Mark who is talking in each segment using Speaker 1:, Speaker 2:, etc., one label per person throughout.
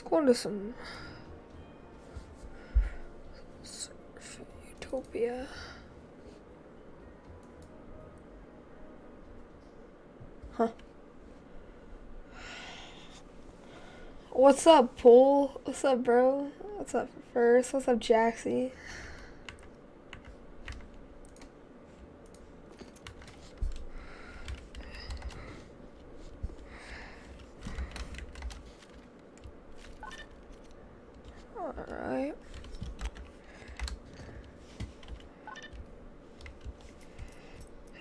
Speaker 1: Going to some surf utopia. Huh. What's up, Pool? What's up, bro? What's up, First? What's up, Jaxie? Alright.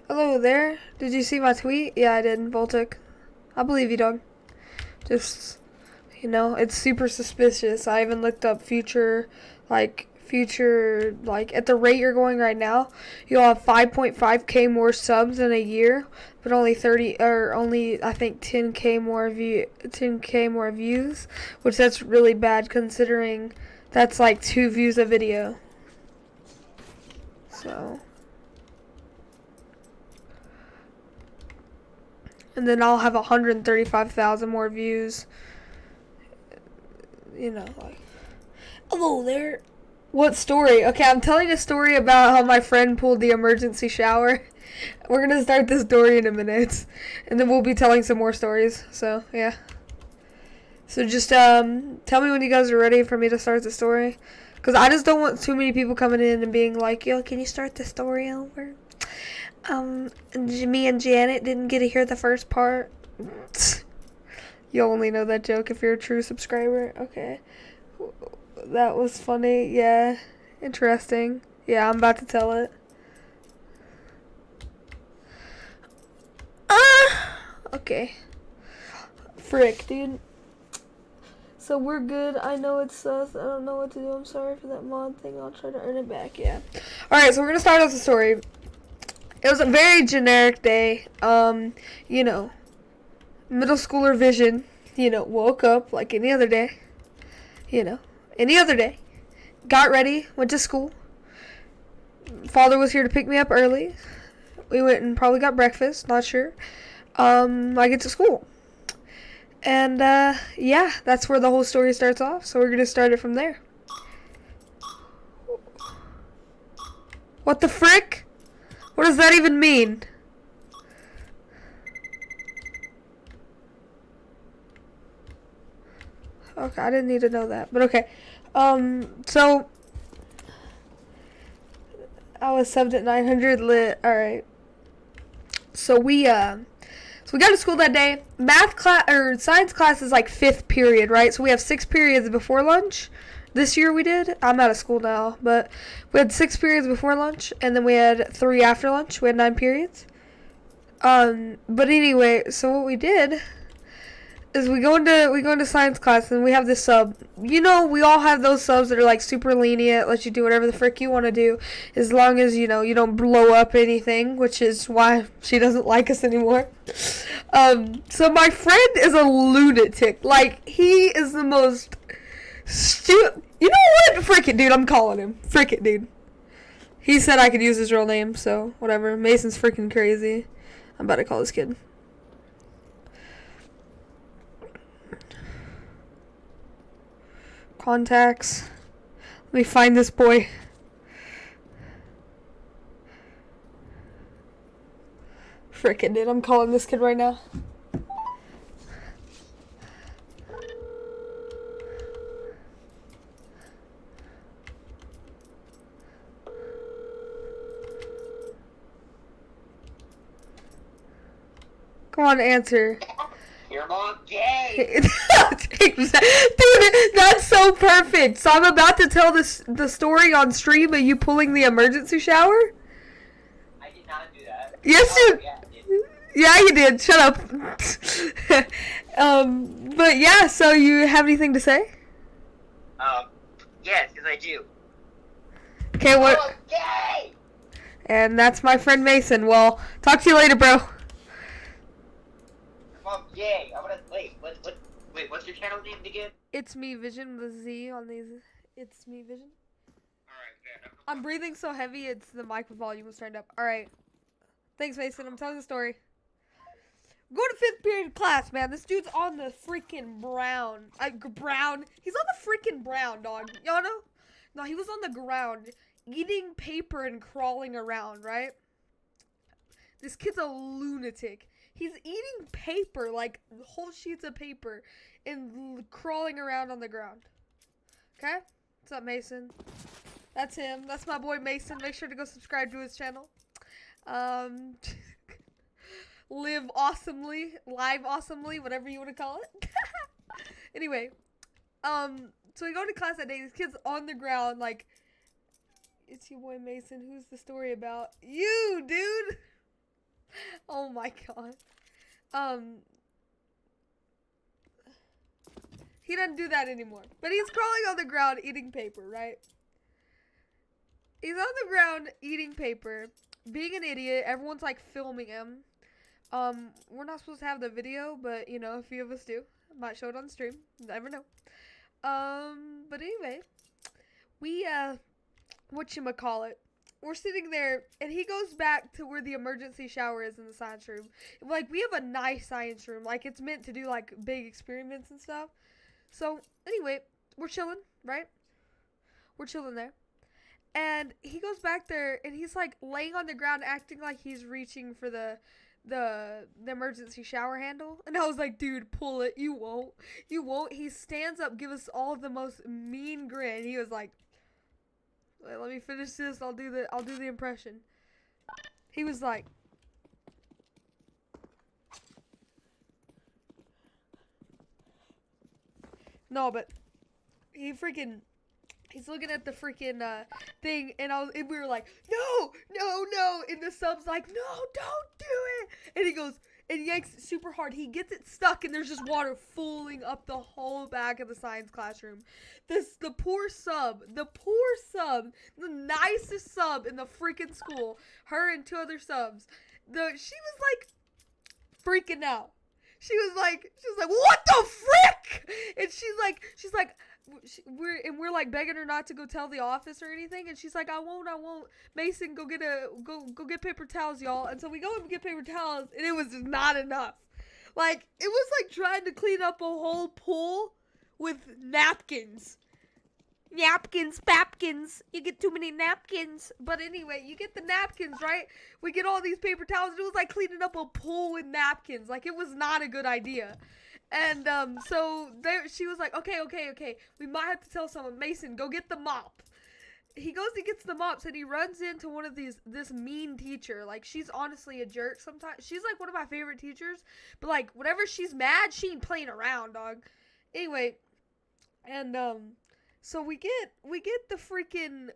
Speaker 1: Hello there. Did you see my tweet? Yeah, I did, Voltic. I believe you, dog. Just, you know, it's super suspicious. I even looked up future, like, at the rate you're going right now, you'll have 5.5k more subs in a year, but only I think 10k more views, which that's really bad considering that's like 2 views a video. So, and then I'll have 135,000 more views. You know, like, hello there. What story? Okay, I'm telling a story about how my friend pulled the emergency shower. We're gonna start this story in a minute, and then we'll be telling some more stories. So, yeah. So just tell me when you guys are ready for me to start the story. Because I just don't want too many people coming in and being like, yo, can you start the story over? Me and Janet didn't get to hear the first part. You'll only know that joke if you're a true subscriber. Okay. That was funny. Yeah. Interesting. Yeah, I'm about to tell it. Okay. Frick, dude. So we're good. I know it's sus. I don't know what to do. I'm sorry for that mod thing. I'll try to earn it back. Yeah. Alright, so we're gonna start off the story. It was a very generic day. You know, middle schooler vision. You know, woke up like any other day. You know, any other day. Got ready, went to school. Father was here to pick me up early. We went and probably got breakfast, not sure. I get to school. And, yeah, that's where the whole story starts off. So we're going to start it from there. What the frick? What does that even mean? Okay, I didn't need to know that. But okay. So I was subbed at 900 lit. Alright. So we got to school that day. Math class or science class is like 5th period, right? So we have 6 periods before lunch. This year we did. I'm out of school now, but we had 6 periods before lunch, and then we had 3 after lunch. We had 9 periods. But anyway, so what we did is we go into science class, and we have this sub. You know, we all have those subs that are like super lenient, let you do whatever the frick you want to do, as long as you know you don't blow up anything, which is why she doesn't like us anymore. So my friend is a lunatic. Like, he is the most stupid. You know what? Frick it, dude. I'm calling him. Frick it, dude. He said I could use his real name, so whatever. Mason's freaking crazy. I'm about to call this kid. Contacts. Let me find this boy. Frickin' dude, I'm calling this kid right now. Come on, answer.
Speaker 2: Your mom gay.
Speaker 1: Dude, that's so perfect. So I'm about to tell the story on stream of you pulling the emergency shower.
Speaker 2: I did not do that.
Speaker 1: Yes, you.
Speaker 2: Yeah,
Speaker 1: You did. Shut up. But yeah. So you have anything to say?
Speaker 2: Yes, because I do.
Speaker 1: Okay. What?
Speaker 2: Oh, gay.
Speaker 1: And that's my friend Mason. Well, talk to you later, bro.
Speaker 2: Mom gay. I'm gonna wait. What's your channel name again?
Speaker 1: It's me, Vision with a Z on these. It's me, Vision.
Speaker 2: Alright, man.
Speaker 1: I'm breathing so heavy, it's the mic volume was turned up. Alright. Thanks, Mason. I'm telling the story. Go to 5th period class, man. This dude's on the freaking brown. Brown. He's on the freaking brown, dog. Y'all know? No, he was on the ground eating paper and crawling around, right? This kid's a lunatic. He's eating paper, like whole sheets of paper, and crawling around on the ground. Okay? What's up, Mason? That's him. That's my boy Mason. Make sure to go subscribe to his channel. Live awesomely, whatever you want to call it. Anyway, so we go to class that day. This kid's on the ground, like, it's your boy Mason. Who's the story about? You, dude. Oh my god. He doesn't do that anymore. But he's crawling on the ground eating paper, right? He's on the ground eating paper, being an idiot. Everyone's like filming him. We're not supposed to have the video, but you know, a few of us do. Might show it on stream. Never know. But anyway, we whatchamacallit, we're sitting there, and he goes back to where the emergency shower is in the science room. Like, we have a nice science room. Like, it's meant to do, like, big experiments and stuff. So, anyway, we're chilling, right? We're chilling there. And he goes back there, and he's, like, laying on the ground, acting like he's reaching for the emergency shower handle. And I was like, dude, pull it. You won't. You won't. He stands up, give us all the most mean grin. He was like, wait, let me finish this. I'll do the impression. He was like, no, but he's looking at the freaking thing, and we were like, no, and the sub's like, no, don't do it, and he goes and yanks super hard. He gets it stuck, and there's just water fooling up the whole back of the science classroom. The poor sub, the nicest sub in the freaking school, her and 2 other subs, she was like freaking out. She was like, what the frick? And she's like, we're like begging her not to go tell the office or anything, and she's like, I won't. Mason, go get paper towels, y'all. And so we go and get paper towels, and it was just not enough. Like, it was like trying to clean up a whole pool with napkins. Papkins. You get too many napkins. But anyway, you get the napkins, right? We get all these paper towels, and it was like cleaning up a pool with napkins. Like, it was not a good idea. And so she was like, okay. We might have to tell someone. Mason, go get the mop. He goes and gets the mops, and he runs into this mean teacher. Like, she's honestly a jerk sometimes. She's like one of my favorite teachers. But like, whenever she's mad, she ain't playing around, dog. Anyway, and so we get the freaking,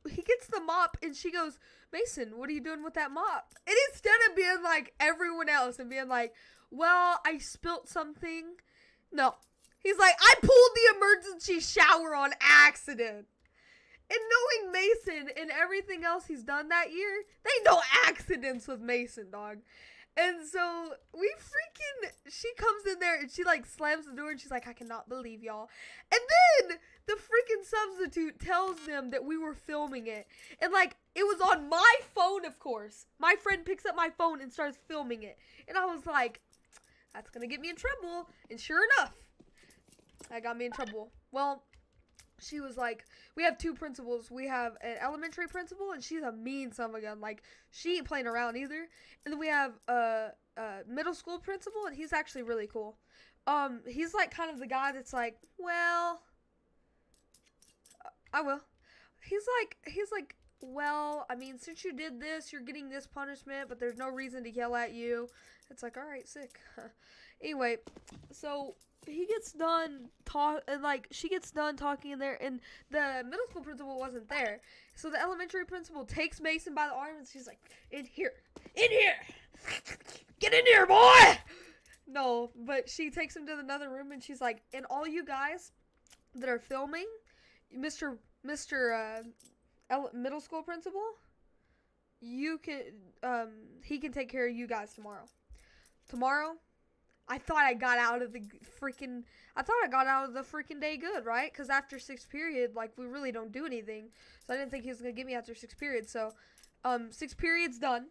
Speaker 1: he gets the mop, and she goes, Mason, what are you doing with that mop? And instead of being like everyone else and being like, well, I spilt something. No. He's like, I pulled the emergency shower on accident. And knowing Mason and everything else he's done that year, there ain't no accidents with Mason, dog. And so she comes in there and she like slams the door and she's like, I cannot believe y'all. And then the freaking substitute tells them that we were filming it. And like, it was on my phone, of course. My friend picks up my phone and starts filming it. And I was like, that's gonna get me in trouble. And sure enough, that got me in trouble. Well, she was like, we have 2 principals. We have an elementary principal, and she's a mean son of a gun. Like, she ain't playing around either. And then we have a middle school principal, and he's actually really cool. He's like kind of the guy that's like, well, I will. He's like, well, I mean, since you did this, you're getting this punishment, but there's no reason to yell at you. It's like, all right, sick. Anyway, so he gets done she gets done talking in there, and the middle school principal wasn't there. So the elementary principal takes Mason by the arm, and she's like, in here, get in here, boy. No, but she takes him to another room, and she's like, and all you guys that are filming, Mr. Middle school principal, you can, he can take care of you guys tomorrow. I thought I got out of the freaking day good, right? Because after 6th period, like, we really don't do anything. So I didn't think he was going to get me after 6th period. So, 6th period's done.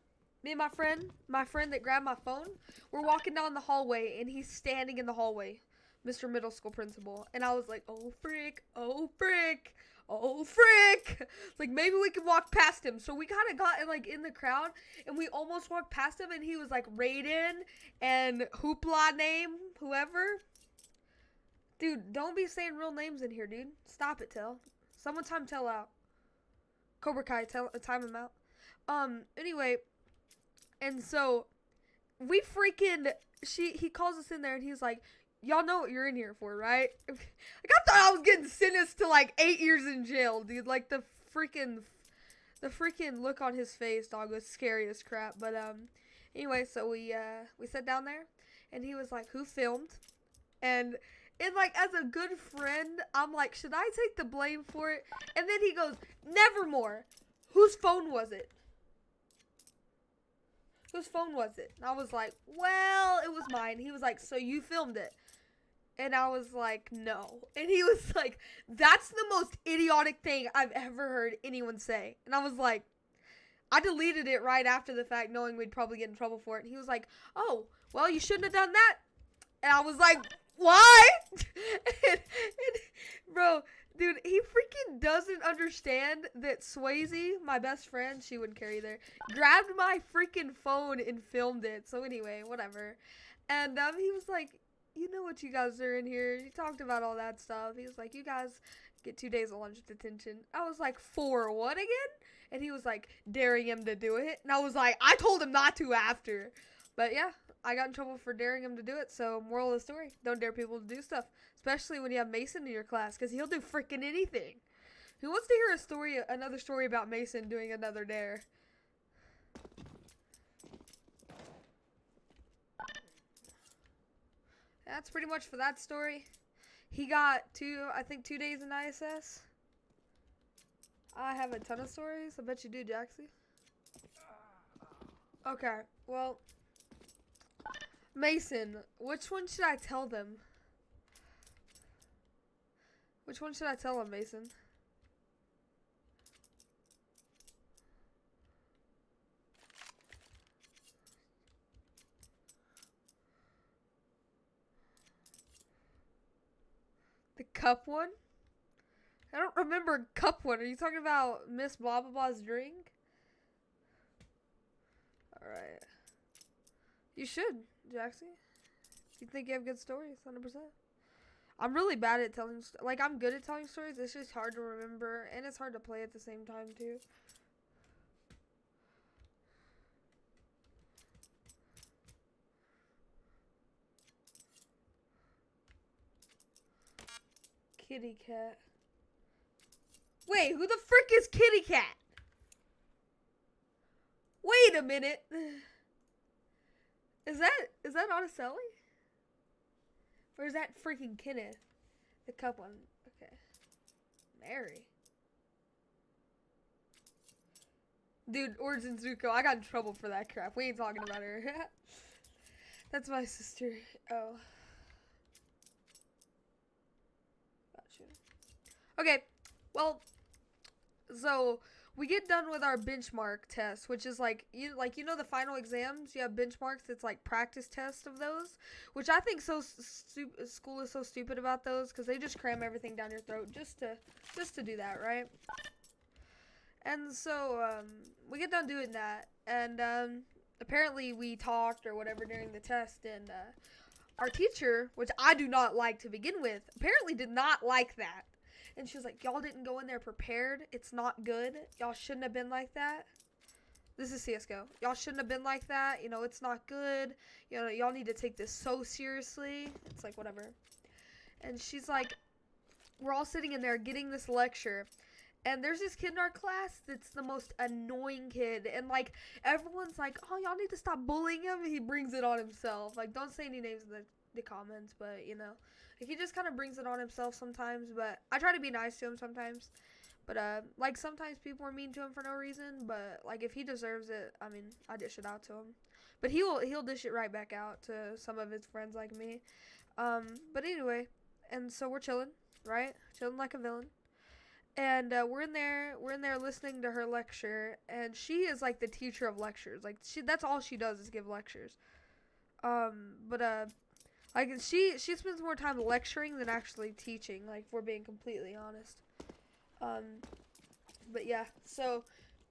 Speaker 1: Me and my friend that grabbed my phone, we're walking down the hallway, and he's standing in the hallway, Mr. Middle School principal, and I was like, oh frick, oh frick, oh frick. It's like maybe we could walk past him. So we kind of got like in the crowd, and we almost walked past him, and he was like Raiden and Hoopla name, whoever. Dude, don't be saying real names in here, dude. Stop it, Tell. Someone time Tell out. Cobra Kai, time him out. Anyway, and so we freaking he calls us in there and he's like, y'all know what you're in here for, right? Like I thought I was getting sentenced to like 8 years in jail, dude. Like the freaking look on his face, dog, was scary as crap. But anyway, so we sat down there and he was like, who filmed? And like as a good friend, I'm like, should I take the blame for it? And then he goes, Nevermore. Whose phone was it? Whose phone was it? And I was like, well, it was mine. He was like, so you filmed it? And I was like, no. And he was like, that's the most idiotic thing I've ever heard anyone say. And I was like, I deleted it right after the fact, knowing we'd probably get in trouble for it. And he was like, oh, well, you shouldn't have done that. And I was like, why? and, bro, dude, he freaking doesn't understand that Swayze, my best friend, she wouldn't carry there, grabbed my freaking phone and filmed it. So anyway, whatever. And he was like, you know what you guys are in here. He talked about all that stuff. He was like, you guys get 2 days of lunch detention. I was like, for what again? And he was like, daring him to do it. And I was like, I told him not to after. But yeah, I got in trouble for daring him to do it. So moral of the story, don't dare people to do stuff. Especially when you have Mason in your class, because he'll do freaking anything. Who wants to hear another story about Mason doing another dare? That's pretty much for that story. He got 2 days in ISS. I have a ton of stories. I bet you do, Jaxie. Okay, well, Mason, which one should I tell them? Which one should I tell them, Mason? The cup one? I don't remember cup one. Are you talking about Miss Blah Blah Blah's drink? Alright. You should, Jaxie. You think you have good stories, 100%. I'm really bad at telling, like, I'm good at telling stories. It's just hard to remember, and it's hard to play at the same time, too. Kitty Cat. Wait, who the frick is Kitty Cat? Wait a minute. Is that Araceli? Or is that freaking Kenneth? The cup one. Okay. Mary. Dude, Origin Zuko, I got in trouble for that crap. We ain't talking about her. That's my sister. Oh. Gotcha. Okay, well, so we get done with our benchmark test, which is like you know the final exams, you have benchmarks. It's like practice tests of those, which I think school is so stupid about those, because they just cram everything down your throat just to do that, right? And so we get done doing that, and apparently we talked or whatever during the test, and our teacher, which I do not like to begin with, apparently did not like that. And she was like, y'all didn't go in there prepared. It's not good. Y'all shouldn't have been like that. This is CSGO. Y'all shouldn't have been like that. You know, it's not good. You know, y'all need to take this so seriously. It's like, whatever. And she's like, we're all sitting in there getting this lecture. And there's this kid in our class that's the most annoying kid. And, like, everyone's like, oh, y'all need to stop bullying him. He brings it on himself. Like, don't say any names in the comments, but, you know. Like, he just kind of brings it on himself sometimes. But I try to be nice to him sometimes. But, like, sometimes people are mean to him for no reason. But, like, if he deserves it, I mean, I dish it out to him. But he'll dish it right back out to some of his friends like me. But anyway, and so we're chilling, right? Chilling like a villain. And we're in there listening to her lecture, and she is like the teacher of lectures. Like that's all she does is give lectures. But like she spends more time lecturing than actually teaching, like if we're being completely honest. But yeah, so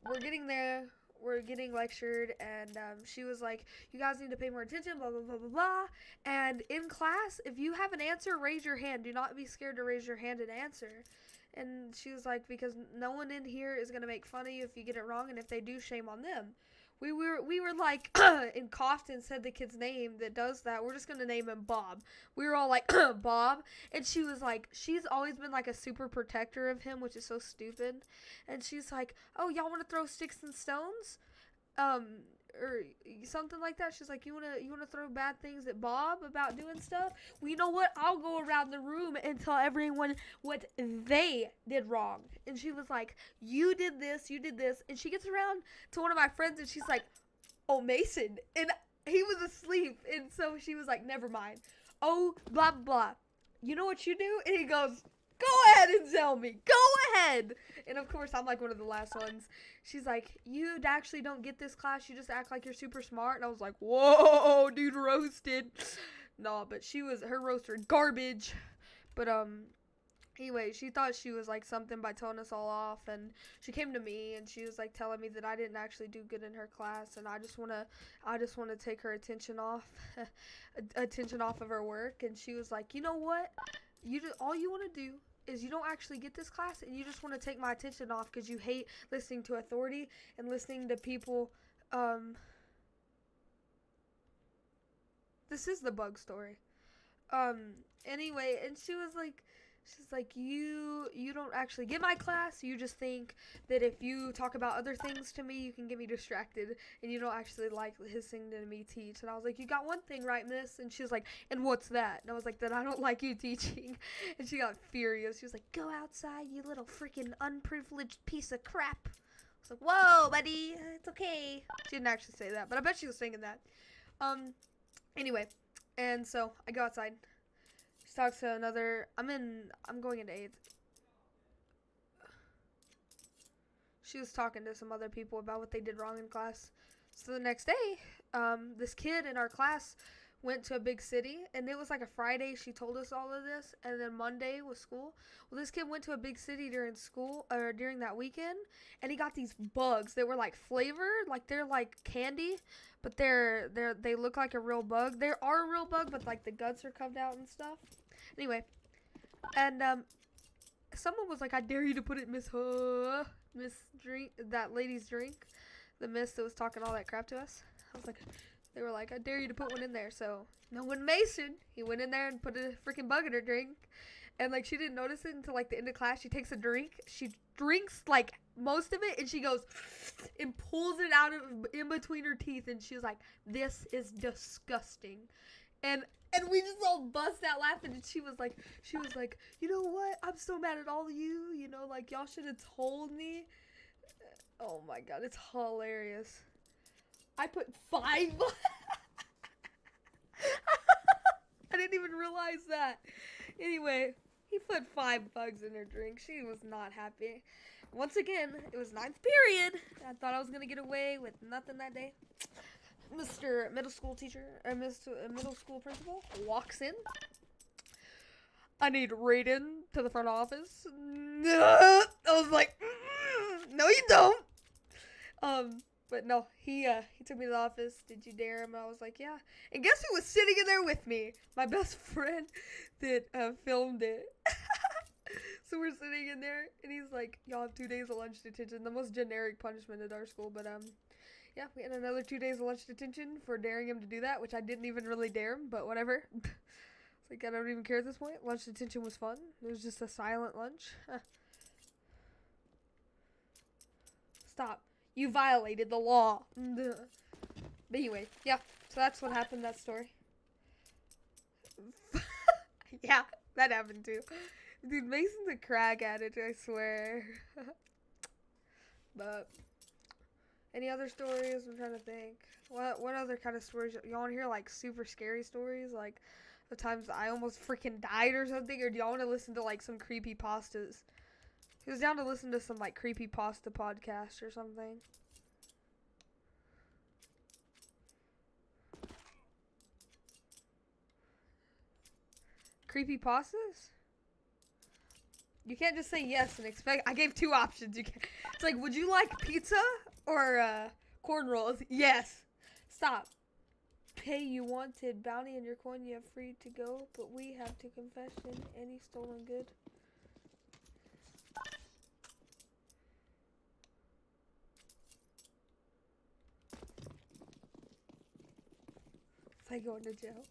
Speaker 1: we're getting there, we're getting lectured, and she was like, you guys need to pay more attention, blah blah blah blah blah. And in class, if you have an answer, raise your hand. Do not be scared to raise your hand and answer. And she was like, because no one in here is gonna make fun of you if you get it wrong, and if they do, shame on them. We were like and coughed and said the kid's name that does that. We're just gonna name him Bob. We were all like Bob, and she was like, she's always been like a super protector of him, which is so stupid. And she's like, oh, y'all want to throw sticks and stones? Or something like that. She's like, you wanna throw bad things at Bob about doing stuff? Well, you know what? I'll go around the room and tell everyone what they did wrong. And she was like, you did this, and she gets around to one of my friends and she's like, oh, Mason, and he was asleep, and so she was like, never mind. Oh, blah blah. You know what you do? And he goes, go ahead and tell me. Go ahead. And of course, I'm like one of the last ones. She's like, you actually don't get this class. You just act like you're super smart. And I was like, whoa, dude, roasted. No, but her roaster garbage. But anyway, she thought she was like something by telling us all off, and she came to me and she was like telling me that I didn't actually do good in her class, and I just wanna take her attention off of her work. And she was like, you know what? All you want to do is you don't actually get this class, and you just want to take my attention off because you hate listening to authority and listening to people. This is the bug story. Anyway, and she's like, you don't actually get my class. You just think that if you talk about other things to me, you can get me distracted, and you don't actually like listening to me teach. And I was like, you got one thing right, miss. And she was like, and what's that? And I was like, that I don't like you teaching. And she got furious. She was like, go outside, you little freaking unprivileged piece of crap. I was like, whoa, buddy, it's okay. She didn't actually say that, but I bet she was thinking that. Anyway, and so I go outside. She talks to another. I'm going into 8th. She was talking to some other people about what they did wrong in class. So the next day, this kid in our class went to a big city, and it was like a Friday. She told us all of this, and then Monday was school. Well, this kid went to a big city during that weekend, and he got these bugs that were like flavored, like they're like candy, but they look like a real bug. They are a real bug, but like the guts are covered out and stuff. Anyway, and someone was like, I dare you to put it in that lady's drink, the miss that was talking all that crap to us. I was like, they were like, I dare you to put one in there. So knowing Mason, he went in there and put a freaking bug in her drink, and like she didn't notice it until like the end of class. She takes a drink, she drinks like most of it, and she goes and pulls it out of in between her teeth, and she was like, this is disgusting. And we just all bust out laughing, and she was like, you know what? I'm so mad at all of you. You know, like, y'all should have told me. Oh my god, it's hilarious. I put 5. I didn't even realize that. Anyway, he put 5 bugs in her drink. She was not happy. Once again, it was 9th period. I thought I was gonna get away with nothing that day. Mr. Middle School teacher, Mr. Middle School principal walks in. I need Raiden to the front office. I was like, no, you don't. But no, he took me to the office. Did you dare him? I was like, yeah. And guess who was sitting in there with me? My best friend that filmed it. So we're sitting in there, and he's like, y'all have 2 days of lunch detention. The most generic punishment at our school, but yeah, we had another 2 days of lunch detention for daring him to do that, which I didn't even really dare him, but whatever. It's like, I don't even care at this point. Lunch detention was fun. It was just a silent lunch. Stop. You violated the law. But anyway, yeah. So that's what happened, that story. Yeah, that happened too. Dude, Mason's a crack addict, I swear. But any other stories? I'm trying to think. What other kind of stories? Y'all want to hear like super scary stories? Like the times I almost freaking died or something? Or do y'all want to listen to like some creepy pastas? He was down to listen to some like creepypasta podcast or something. Creepypastas? You can't just say yes and expect. I gave 2 options. You can't. It's like, would you like pizza or corn rolls? Yes. Stop. Pay you wanted bounty and your coin you have free to go, but we have to confession any stolen good. It's like going to jail.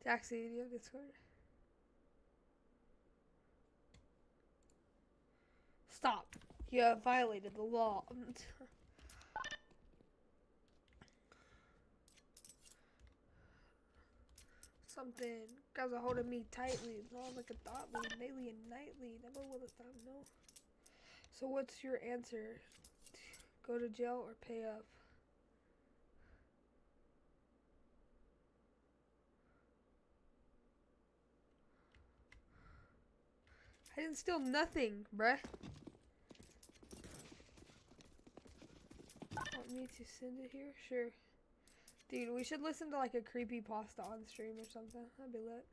Speaker 1: Taxi, do you have Discord? Stop. You have violated the law. Something grabs a hold of me tightly, long like a thought lead, daily and nightly. Never will it stop, no. So what's your answer? Go to jail or pay up? I didn't steal nothing, bruh. Want me to send it here? Sure. Dude, we should listen to like a creepypasta on stream or something. That'd be lit.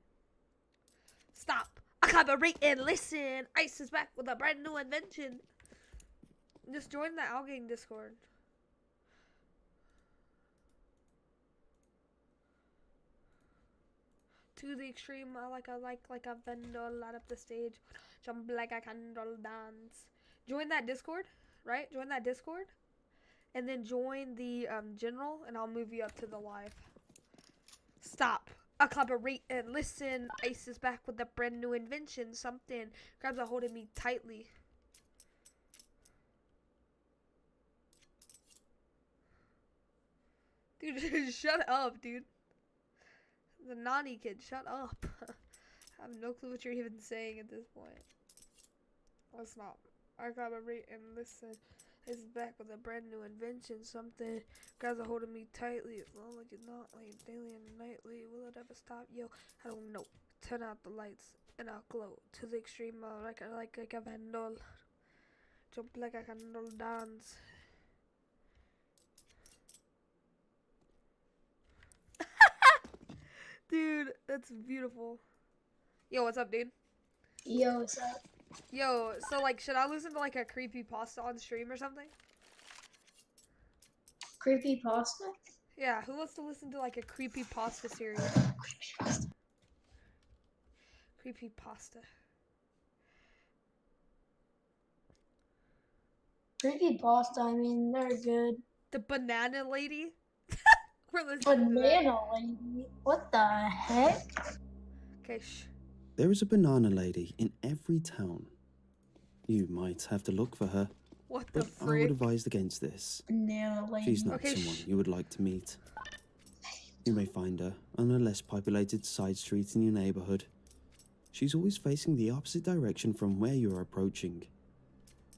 Speaker 1: Stop! Collaborate and listen! Ice is back with a brand new invention. Just join the Algang Discord. To the extreme, I like a vendor, light up the stage, jump like a candle dance. Join that Discord, right? Join that Discord. And then join the general, and I'll move you up to the live. Stop. Collaborate and listen. Ice is back with a brand new invention. Something grabs a hold of me tightly. Dude, shut up, dude. The naughty kid, shut up. I have no clue what you're even saying at this point. Let's not. I collaborate and listen. Is back with a brand new invention. Something grabs a hold of me tightly. It's long like it's not like daily and nightly. Will it ever stop? Yo, I don't know. Turn out the lights and I'll glow to the extreme. Like a vandal. Jump like a candle dance. Dude, that's beautiful. Yo, what's up, dude?
Speaker 3: Yo, what's up?
Speaker 1: Yo, so like, should I listen to like a creepypasta on stream or something?
Speaker 3: Creepypasta?
Speaker 1: Yeah, who wants to listen to like a creepypasta series?
Speaker 3: Creepypasta.
Speaker 1: Creepypasta.
Speaker 3: Creepypasta, I mean, they're good.
Speaker 1: The banana lady? We're listening to
Speaker 3: Banana lady? What the heck?
Speaker 1: that. Okay, shh.
Speaker 4: There is a banana lady in every town. You might have to look for her,
Speaker 1: What the
Speaker 4: but I would
Speaker 1: frick?
Speaker 4: advise against this.
Speaker 3: Banana lady.
Speaker 4: She's not
Speaker 1: Okay,
Speaker 4: someone
Speaker 1: shh.
Speaker 4: you would like to meet. You may find her on a less populated side street in your neighborhood. She's always facing the opposite direction from where you're approaching.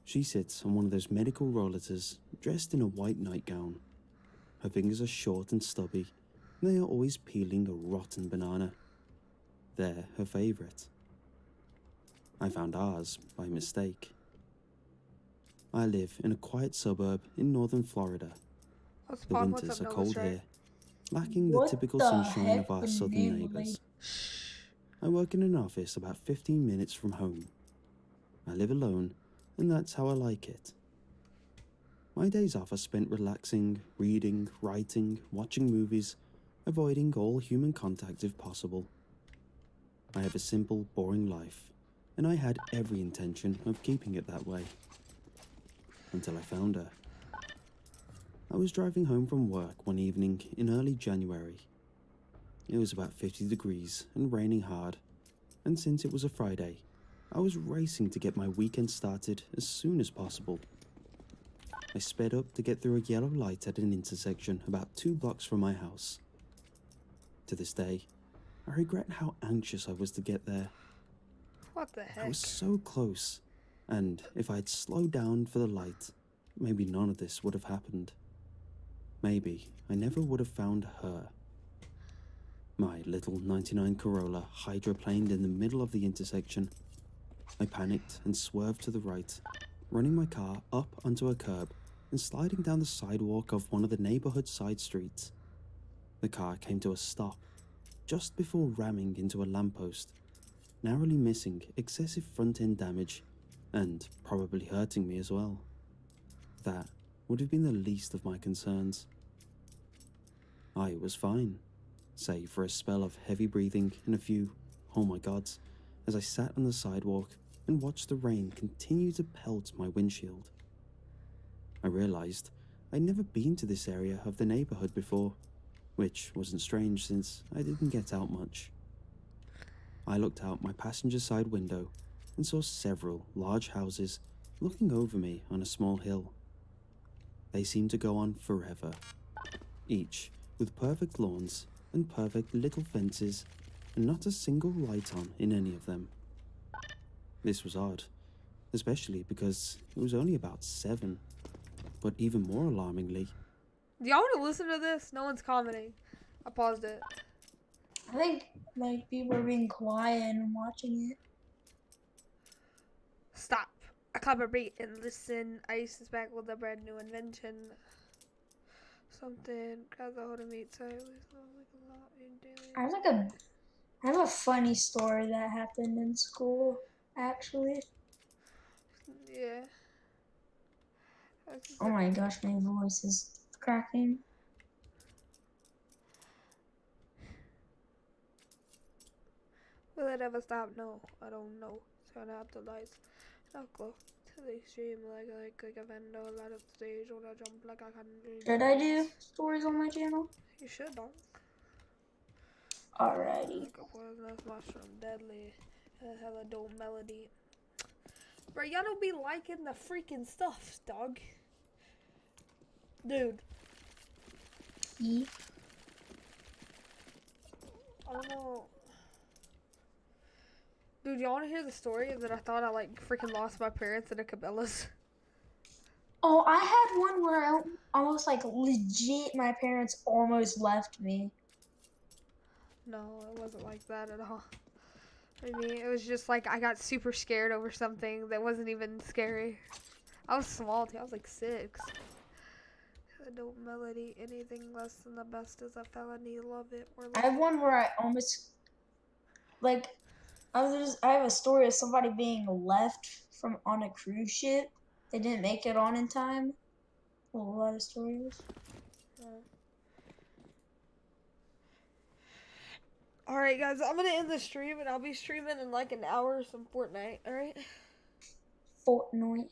Speaker 4: She sits on one of those medical rollators, dressed in a white nightgown. Her fingers are short and stubby, and they are always peeling a rotten banana. They're her favorite. I found ours by mistake. I live in a quiet suburb in northern Florida.
Speaker 1: What's
Speaker 4: The
Speaker 1: Pog? What's
Speaker 4: winters
Speaker 1: up,
Speaker 4: are
Speaker 1: Noah?
Speaker 4: cold
Speaker 1: Straight?
Speaker 4: here, lacking the
Speaker 3: What
Speaker 4: typical
Speaker 3: the
Speaker 4: sunshine
Speaker 3: heck,
Speaker 4: of our southern
Speaker 3: banana
Speaker 4: neighbours.
Speaker 1: Shh.
Speaker 4: I work in an office about 15 minutes from home. I live alone, and that's how I like it. My days off are spent relaxing, reading, writing, watching movies, avoiding all human contact if possible. I have a simple, boring life, and I had every intention of keeping it that way. Until I found her. I was driving home from work one evening in early January. It was about 50 degrees and raining hard, and since it was a Friday, I was racing to get my weekend started as soon as possible. I sped up to get through a yellow light at an intersection about 2 blocks from my house. To this day, I regret how anxious I was to get there.
Speaker 1: What the
Speaker 4: I
Speaker 1: heck?
Speaker 4: was so close, and if I had slowed down for the light, maybe none of this would have happened. Maybe I never would have found her. My little 99 Corolla hydroplaned in the middle of the intersection. I panicked and swerved to the right, running my car up onto a curb and sliding down the sidewalk of one of the neighborhood side streets. The car came to a stop just before ramming into a lamppost, narrowly missing excessive front end damage and probably hurting me as well. That would have been the least of my concerns. I was fine, save for a spell of heavy breathing and a few "oh my gods" as I sat on the sidewalk and watched the rain continue to pelt my windshield. I realized I'd never been to this area of the neighborhood before, which wasn't strange since I didn't get out much. I looked out my passenger side window and saw several large houses looking over me on a small hill. They seemed to go on forever, each with perfect lawns and perfect little fences and not a single light on in any of them. This was odd, especially because it was only about 7. But even more alarmingly,
Speaker 1: Do y'all want to listen to this? No one's commenting. I paused it.
Speaker 3: I think like people are being quiet and watching it.
Speaker 1: Stop. I collaborate and listen. I suspect with a brand new invention. Something. Grab the hold of meat. So
Speaker 3: I have a funny story that happened in school, actually.
Speaker 1: yeah.
Speaker 3: Oh my gosh, my voice is cracking.
Speaker 1: Will it ever stop? No, I don't know. Turn out the lights. Now go to the extreme like a vendor. Light up the stage when I jump like I can do.
Speaker 3: Should I do stories on my channel?
Speaker 1: You should, dog.
Speaker 3: Alrighty.
Speaker 1: Like a poisonous mushroom, deadly, hella dope melody. Bro, y'all don't be liking the freaking stuff, dog. Dude,
Speaker 3: E.
Speaker 1: I don't know. Dude, y'all want to hear the story that I thought I like freaking lost my parents in a Cabela's?
Speaker 3: Oh, I had one where I almost like legit my parents almost left me.
Speaker 1: No, it wasn't like that at all. I mean, it was just like I got super scared over something that wasn't even scary. I was small too. I was like 6. A dope melody. Anything less than the best is a felony. Love it or
Speaker 3: I
Speaker 1: love
Speaker 3: have
Speaker 1: it.
Speaker 3: one where I almost like I have a story of somebody being left from on a cruise ship. They didn't make it on in time. A lot of stories.
Speaker 1: Alright, guys, I'm gonna end the stream and I'll be streaming in like an hour some Fortnite, alright?
Speaker 3: Fortnite.